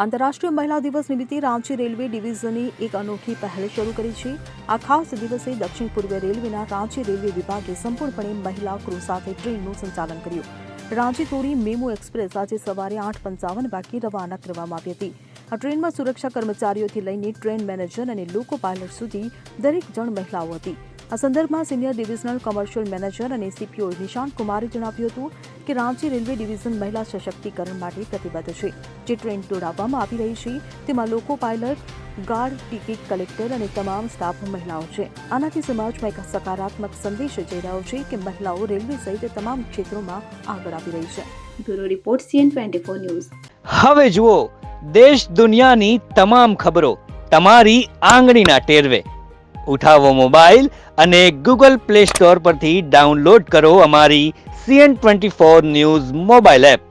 આંતરરાષ્ટ્રીય મહિલા દિવસ નિમિત્તે રાંચી રેલવે ડિવિઝને એક અનોખી પહેલ શરૂ કરી છે। આ ખાસ દિવસે દક્ષિણ પૂર્વ રેલવેના રાંચી રેલવે વિભાગે સંપૂર્ણપણે મહિલા ક્રૂ સાથે ટ્રેનનું સંચાલન કર્યું। રાંચી તોડી મેમુ એક્સપ્રેસ આજે સવારે 8:55 વાગ્યે રવાના કરવામાં આવી હતી। આ ટ્રેનમાં સુરક્ષા કર્મચારીઓથી લઈને ટ્રેન મેનેજર અને લોકો પાયલટ સુધી દરેક જણ મહિલાઓ હતી। આ સંદર્ભમાં સિનિયર ડિવિઝનલ કોમર્શિયલ મેનેજર અને સીપીઓ નિશાંત કુમારે જણાવ્યું હતું કે રાંચી રેલવે ડિવિઝન મહિલા સશક્તિકરણ માટે પ્રતિબદ્ધ છે। જે ટ્રેન દોડાવવામાં આવી રહી છે તેમાં લોકો પાયલટ, ગાર્ડ, ટિકિટ કલેક્ટર અને તમામ સ્ટાફ મહિલાઓ છે। આનાથી સમાજમાં એક સકારાત્મક સંદેશ જઈ રહ્યો છે કે મહિલાઓ રેલવે સહિત તમામ ક્ષેત્રોમાં આગળ આવી રહી છે। Bureau report CN24 news. હવે જુઓ દેશ દુનિયાની તમામ ખબરો તમારી આંગળીના ટેરવે। ઉઠાવો મોબાઈલ અને ગૂગલ પ્લે સ્ટોર પરથી ડાઉનલોડ કરો અમારી CN24 ન્યૂઝ મોબાઈલ એપ।